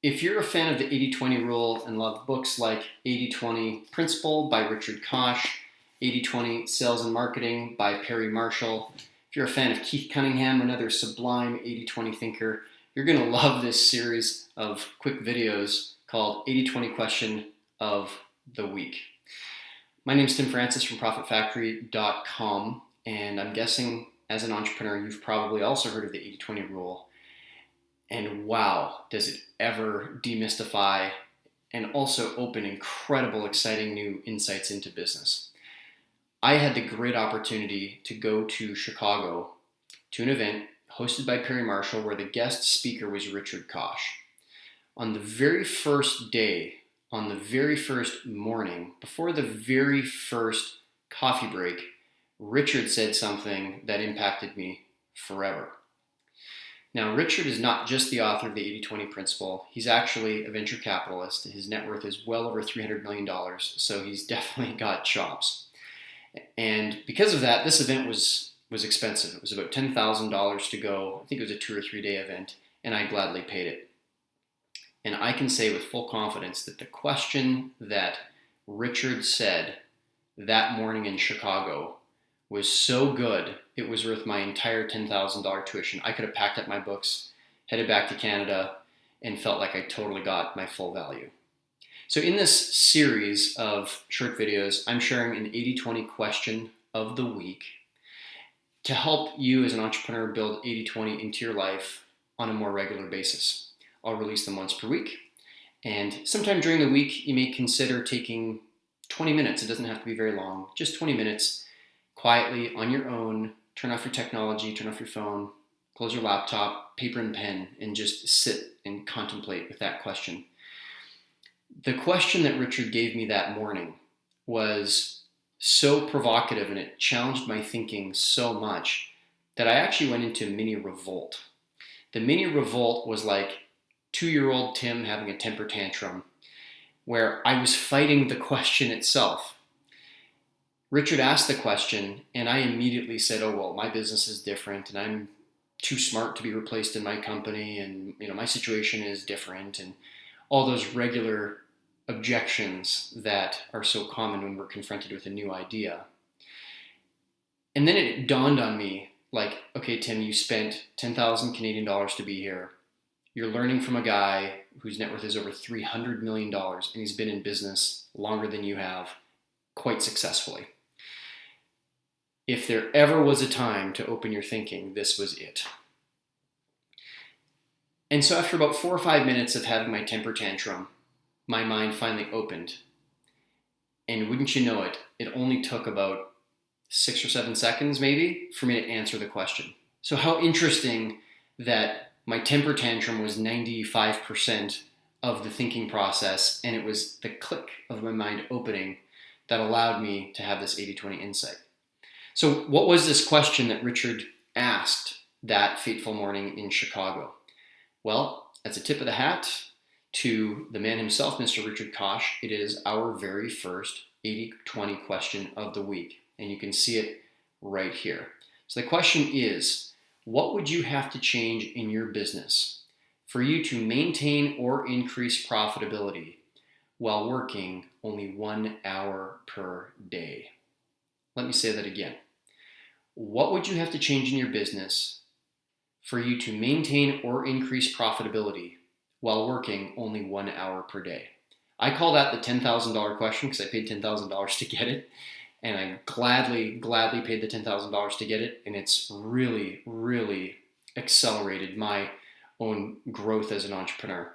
If you're a fan of the 80-20 rule and love books like 80-20 Principle by Richard Koch, 80-20 Sales and Marketing by Perry Marshall, if you're a fan of Keith Cunningham, another sublime 80-20 thinker, you're going to love this series of quick videos called 80-20 Question of the Week. My name is Tim Francis from ProfitFactory.com, and I'm guessing as an entrepreneur, you've probably also heard of the 80-20 rule. And wow, does it ever demystify and also open incredible, exciting new insights into business. I had the great opportunity to go to Chicago to an event hosted by Perry Marshall where the guest speaker was Richard Koch. On the very first day, on the very first morning, before the very first coffee break, Richard said something that impacted me forever. Now, Richard is not just the author of the 80-20 Principle. He's actually a venture capitalist. His net worth is well over $300 million, so he's definitely got chops. And because of that, this event was expensive. It was about $10,000 to go. I think it was a 2 or 3 day event, and I gladly paid it. And I can say with full confidence that the question that Richard said that morning in Chicago was so good, it was worth my entire $10,000 tuition. I could have packed up my books, headed back to Canada, and felt like I totally got my full value. So in this series of short videos, I'm sharing an 80-20 question of the week to help you as an entrepreneur build 80-20 into your life on a more regular basis. I'll release them once per week, and sometime during the week, you may consider taking 20 minutes. It doesn't have to be very long, just 20 minutes, quietly on your own, turn off your technology, turn off your phone, close your laptop, paper and pen, and just sit and contemplate with that question. The question that Richard gave me that morning was so provocative and it challenged my thinking so much that I actually went into mini revolt. The mini revolt was like 2-year-old Tim having a temper tantrum where I was fighting the question itself. Richard asked the question, and I immediately said, oh, well, my business is different, and I'm too smart to be replaced in my company, and my situation is different, and all those regular objections that are so common when we're confronted with a new idea. And then it dawned on me, like, okay, Tim, you spent 10,000 Canadian dollars to be here. You're learning from a guy whose net worth is over $300 million, and he's been in business longer than you have, quite successfully. If there ever was a time to open your thinking, this was it. And so after about 4 or 5 minutes of having my temper tantrum, my mind finally opened. And wouldn't you know it, it only took about 6 or 7 seconds maybe for me to answer the question. So how interesting that my temper tantrum was 95% of the thinking process, and it was the click of my mind opening that allowed me to have this 80-20 insight. So what was this question that Richard asked that fateful morning in Chicago? Well, as a tip of the hat to the man himself, Mr. Richard Koch, it is our very first 80-20 question of the week. And you can see it right here. So the question is, what would you have to change in your business for you to maintain or increase profitability while working only 1 hour per day? Let me say that again. What would you have to change in your business for you to maintain or increase profitability while working only 1 hour per day? I call that the $10,000 question because I paid $10,000 to get it, and I gladly paid the $10,000 to get it, and it's really, really accelerated my own growth as an entrepreneur.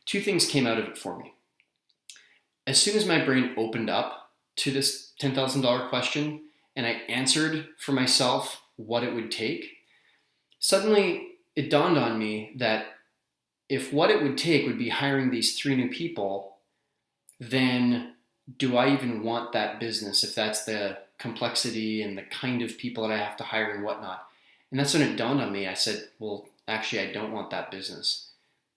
2 things came out of it for me. As soon as my brain opened up to this $10,000 question and I answered for myself what it would take, suddenly it dawned on me that if what it would take would be hiring these 3 new people, then do I even want that business if that's the complexity and the kind of people that I have to hire and whatnot? And that's when it dawned on me. I said, well, actually, I don't want that business.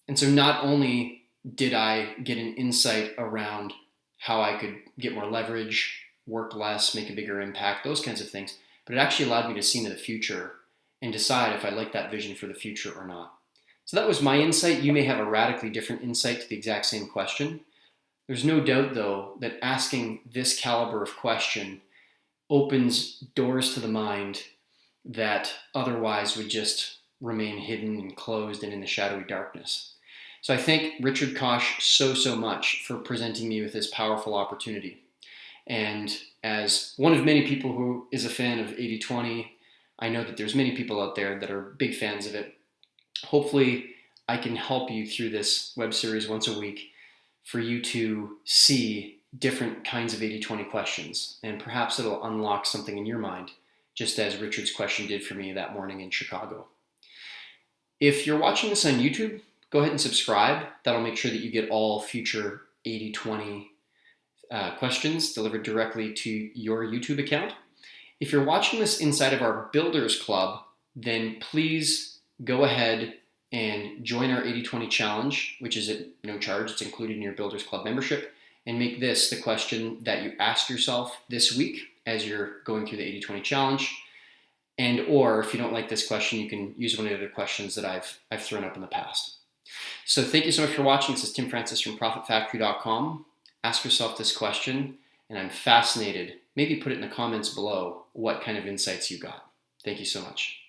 And so not only did I get an insight around how I could get more leverage, work less, make a bigger impact, those kinds of things, but it actually allowed me to see into the future and decide if I like that vision for the future or not. So that was my insight. You may have a radically different insight to the exact same question. There's no doubt, though, that asking this caliber of question opens doors to the mind that otherwise would just remain hidden and closed and in the shadowy darkness. So I thank Richard Koch so much for presenting me with this powerful opportunity. And as one of many people who is a fan of 80-20, I know that there's many people out there that are big fans of it. Hopefully, I can help you through this web series once a week for you to see different kinds of 80-20 questions, and perhaps it'll unlock something in your mind, just as Richard's question did for me that morning in Chicago. If you're watching this on YouTube, go ahead and subscribe. That'll make sure that you get all future 80-20 questions delivered directly to your YouTube account. If you're watching this inside of our Builders Club, then please go ahead and join our 80-20 challenge, which is at no charge. It's included in your Builders Club membership, and make this the question that you ask yourself this week as you're going through the 80-20 challenge. And or if you don't like this question, you can use one of the other questions that I've thrown up in the past. So thank you so much for watching. This is Tim Francis from ProfitFactory.com. Ask yourself this question, and I'm fascinated. Maybe put it in the comments below what kind of insights you got. Thank you so much.